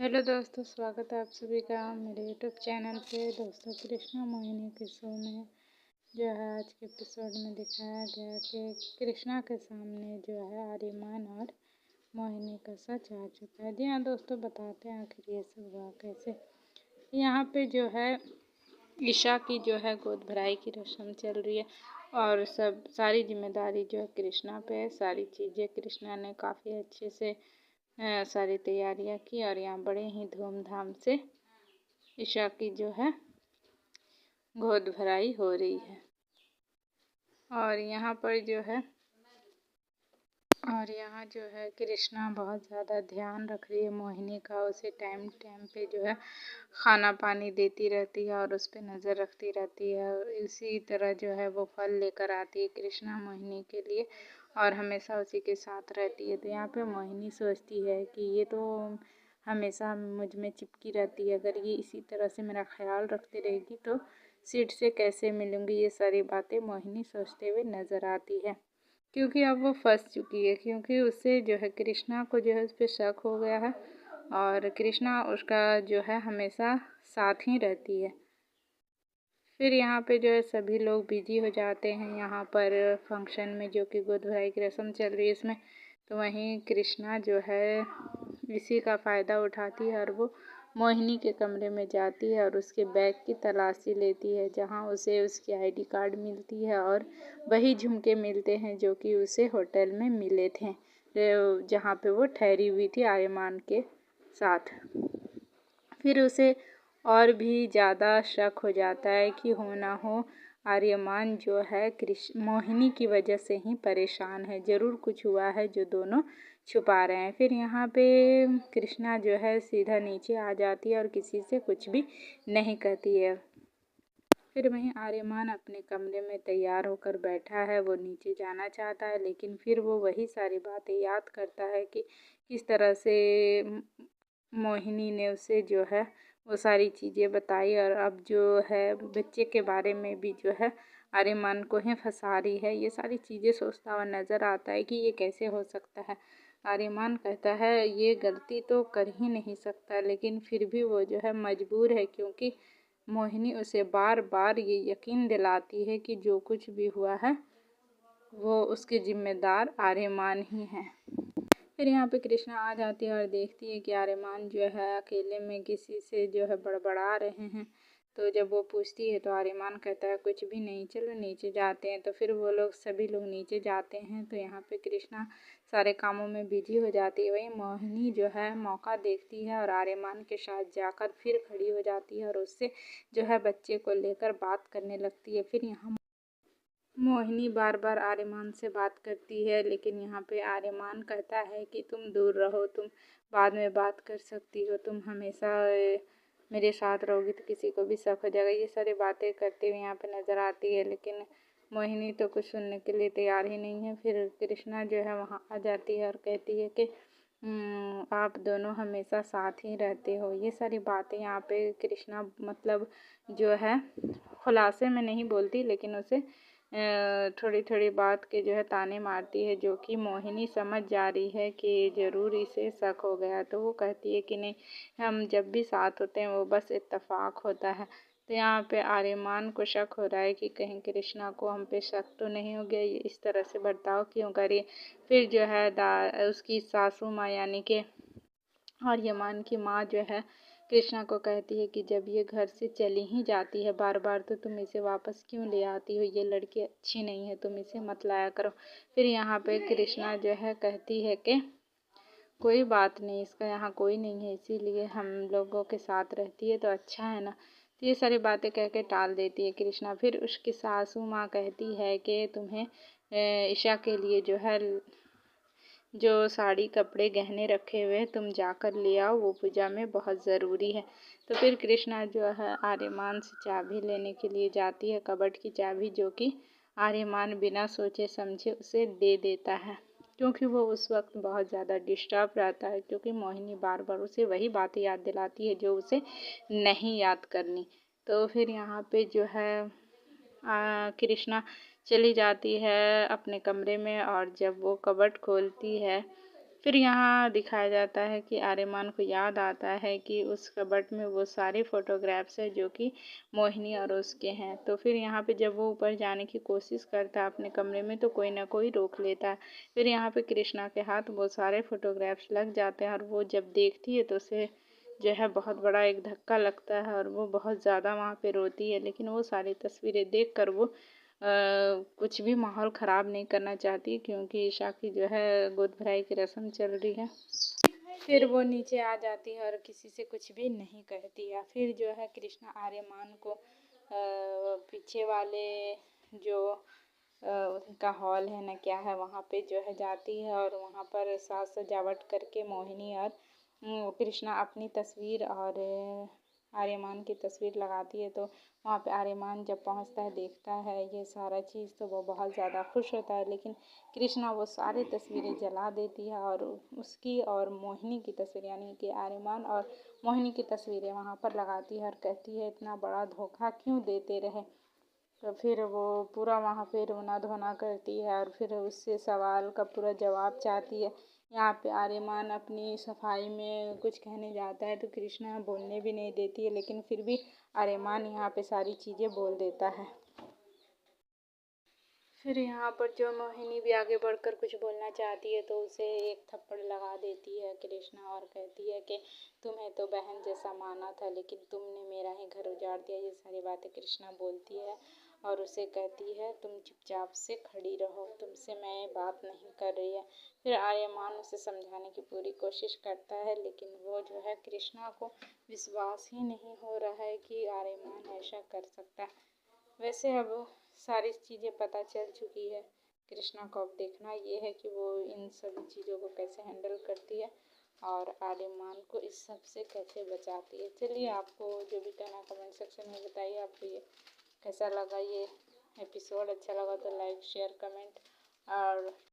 Hello दोस्तों, स्वागत है आप सभी का मेरे यूट्यूब चैनल पे। दोस्तों, कृष्णा मोहिनी के शो में जो है आज के एपिसोड में दिखाया गया कि कृष्णा के सामने जो है आर्यमान और मोहिनी का सच आ चुका है। जी हाँ दोस्तों, बताते हैं आखिर ये सब हुआ कैसे। यहाँ पे जो है ईशा की जो है गोद भराई की रस्म चल रही है और सब सारी जिम्मेदारी जो है कृष्णा पे है। सारी चीज़ें कृष्णा ने काफ़ी अच्छे से सारी तैयारियां की और यहाँ बड़े ही धूमधाम से ईशा की जो है गोद भराई हो रही है। और यहाँ पर जो है कृष्णा बहुत ज़्यादा ध्यान रख रही है मोहिनी का। उसे टाइम टाइम पे जो है खाना पानी देती रहती है और उस पर नज़र रखती रहती है। इसी तरह जो है वो फल लेकर आती है कृष्णा मोहिनी के लिए और हमेशा उसी के साथ रहती है। तो यहाँ पे मोहिनी सोचती है कि ये तो हमेशा मुझ में चिपकी रहती है, अगर ये इसी तरह से मेरा ख्याल रखती रहेगी तो सीट से कैसे मिलूँगी। ये सारी बातें मोहिनी सोचते हुए नज़र आती है, क्योंकि अब वो फंस चुकी है। क्योंकि उससे जो है कृष्णा को जो है उस पर शक हो गया है और कृष्णा उसका जो है हमेशा साथ ही रहती है। फिर यहाँ पे जो है सभी लोग बिजी हो जाते हैं यहाँ पर फंक्शन में, जो कि गोद भराई की रस्म चल रही है इसमें। तो वहीं कृष्णा जो है इसी का फ़ायदा उठाती है और वो मोहिनी के कमरे में जाती है और उसके बैग की तलाशी लेती है, जहाँ उसे उसकी आईडी कार्ड मिलती है और वही झुमके मिलते हैं जो कि उसे होटल में मिले थे, जहाँ पे वो ठहरी हुई थी आर्यमान के साथ। फिर उसे और भी ज़्यादा शक हो जाता है कि हो ना हो आर्यमान जो है मोहिनी की वजह से ही परेशान है, ज़रूर कुछ हुआ है जो दोनों छुपा रहे हैं। फिर यहाँ पे कृष्णा जो है सीधा नीचे आ जाती है और किसी से कुछ भी नहीं कहती है। फिर वहीं आर्यमान अपने कमरे में तैयार होकर बैठा है। वो नीचे जाना चाहता है, लेकिन फिर वो वही सारी बातें याद करता है कि किस तरह से मोहिनी ने उसे जो है वो सारी चीज़ें बताई और अब जो है बच्चे के बारे में भी जो है आर्यमान को ही फंसा रही है। ये सारी चीज़ें सोचता हुआ नज़र आता है कि ये कैसे हो सकता है। आर्यमान कहता है ये गलती तो कर ही नहीं सकता, लेकिन फिर भी वो जो है मजबूर है, क्योंकि मोहिनी उसे बार बार ये यकीन दिलाती है कि जो कुछ भी हुआ है वो उसके जिम्मेदार आर्यमान ही हैं। फिर यहाँ पे कृष्णा आ जाती है और देखती है कि आर्यमान जो है अकेले में किसी से जो है बड़बड़ा रहे हैं। तो जब वो पूछती है तो आर्यमान कहता है कुछ भी नहीं, चलो नीचे जाते हैं। तो फिर वो लोग सभी लोग नीचे जाते हैं। तो यहाँ पे कृष्णा सारे कामों में बिजी हो जाती है। वहीं मोहिनी जो है मौका देखती है और आर्यमान के साथ जाकर फिर खड़ी हो जाती है और उससे जो है बच्चे को लेकर बात करने लगती है। फिर यहाँ मोहिनी बार बार आर्यमान से बात करती है, लेकिन यहाँ पे आर्यमान कहता है कि तुम दूर रहो, तुम बाद में बात कर सकती हो, तुम हमेशा मेरे साथ रहोगी तो किसी को भी शक हो जाएगा। ये सारी बातें करते हुए यहाँ पे नज़र आती है, लेकिन मोहिनी तो कुछ सुनने के लिए तैयार ही नहीं है। फिर कृष्णा जो है वहाँ आ जाती है और कहती है कि आप दोनों हमेशा साथ ही रहते हो। ये सारी बातें यहाँ पे कृष्णा मतलब जो है खुलासे में नहीं बोलती, लेकिन उसे थोड़ी थोड़ी बात के जो है ताने मारती है, जो कि मोहिनी समझ जा रही है कि ज़रूर इसे शक हो गया। तो वो कहती है कि नहीं, हम जब भी साथ होते हैं वो बस इत्तेफाक होता है। तो यहाँ पे आर्यमान को शक हो रहा है कि कहीं कृष्णा को हम पे शक तो नहीं हो गया, ये इस तरह से बर्ताव क्यों करी। फिर जो है उसकी सासू माँ यानी कि आर्यमान की माँ जो है कृष्णा को कहती है कि जब ये घर से चली ही जाती है बार बार तो तुम इसे वापस क्यों ले आती हो, ये लड़की अच्छी नहीं है, तुम इसे मत लाया करो। फिर यहाँ पे कृष्णा जो है कहती है कि कोई बात नहीं, इसका यहाँ कोई नहीं है, इसीलिए हम लोगों के साथ रहती है तो अच्छा है ना। तो ये सारी बातें कह के टाल देती है कृष्णा। फिर उसकी सासू माँ कहती है कि तुम्हें ईशा के लिए जो है जो साड़ी कपड़े गहने रखे हुए तुम जाकर ले आओ, वो पूजा में बहुत ज़रूरी है। तो फिर कृष्णा जो है आर्यमान से चाबी लेने के लिए जाती है, कबर्ड की चाबी, जो कि आर्यमान बिना सोचे समझे उसे दे देता है, क्योंकि वो उस वक्त बहुत ज़्यादा डिस्टर्ब रहता है, क्योंकि मोहिनी बार बार उसे वही बातें याद दिलाती है जो उसे नहीं याद करनी। तो फिर यहाँ पे जो है कृष्णा चली जाती है अपने कमरे में, और जब वो कबर्ड खोलती है फिर यहाँ दिखाया जाता है कि आर्यमान को याद आता है कि उस कबर्ड में वो सारे फोटोग्राफ्स है जो कि मोहिनी और उसके हैं। तो फिर यहाँ पे जब वो ऊपर जाने की कोशिश करता है अपने कमरे में तो कोई ना कोई रोक लेता है। फिर यहाँ पे कृष्णा के हाथ वो सारे फोटोग्राफ्स लग जाते हैं और वो जब देखती है तो उसे जो है बहुत बड़ा एक धक्का लगता है और वो बहुत ज़्यादा वहाँ पे रोती है। लेकिन वो सारी तस्वीरें देख कर वो कुछ भी माहौल ख़राब नहीं करना चाहती क्योंकि ईशा की जो है गोद भराई की रस्म चल रही है। फिर वो नीचे आ जाती है और किसी से कुछ भी नहीं कहती है। फिर जो है कृष्णा आर्यमान को पीछे वाले जो उनका हॉल है ना क्या है वहाँ पे जो है जाती है और वहाँ पर साज सजावट करके मोहिनी और कृष्णा अपनी तस्वीर और आर्यमान की तस्वीर लगाती है। तो वहाँ पे आर्यमान जब पहुँचता है देखता है ये सारा चीज़ तो वो बहुत ज़्यादा खुश होता है। लेकिन कृष्णा वो सारी तस्वीरें जला देती है और उसकी और मोहिनी की तस्वीर यानी कि आर्यमान और मोहिनी की तस्वीरें वहाँ पर लगाती है और कहती है इतना बड़ा धोखा क्यों देते रहे। तो फिर वो पूरा वहाँ पे रोना धोना करती है और फिर उससे सवाल का पूरा जवाब चाहती है। यहाँ पे आर्यमान अपनी सफाई में कुछ कहने जाता है तो कृष्णा बोलने भी नहीं देती है लेकिन फिर भी आर्यमान यहाँ पे सारी चीज़ें बोल देता है। फिर यहाँ पर जो मोहिनी भी आगे बढ़कर कुछ बोलना चाहती है तो उसे एक थप्पड़ लगा देती है कृष्णा और कहती है कि तुम्हें तो बहन जैसा माना था लेकिन तुमने मेरा ही घर उजाड़ दिया। ये सारी बातें कृष्णा बोलती है और उसे कहती है तुम चुपचाप से खड़ी रहो, तुमसे मैं बात नहीं कर रही है। फिर आर्यमान उसे समझाने की पूरी कोशिश करता है लेकिन वो जो है कृष्णा को विश्वास ही नहीं हो रहा है कि आर्यमान ऐसा कर सकता है। वैसे अब सारी चीज़ें पता चल चुकी है। कृष्णा को अब देखना ये है कि वो इन सभी चीज़ों को कैसे हैंडल करती है और आर्यमान को इस सब से कैसे बचाती है। चलिए आपको जो भी कहना कमेंट सेक्शन में बताइए। आपको ये कैसा लगा ये एपिसोड, अच्छा लगा तो लाइक शेयर कमेंट और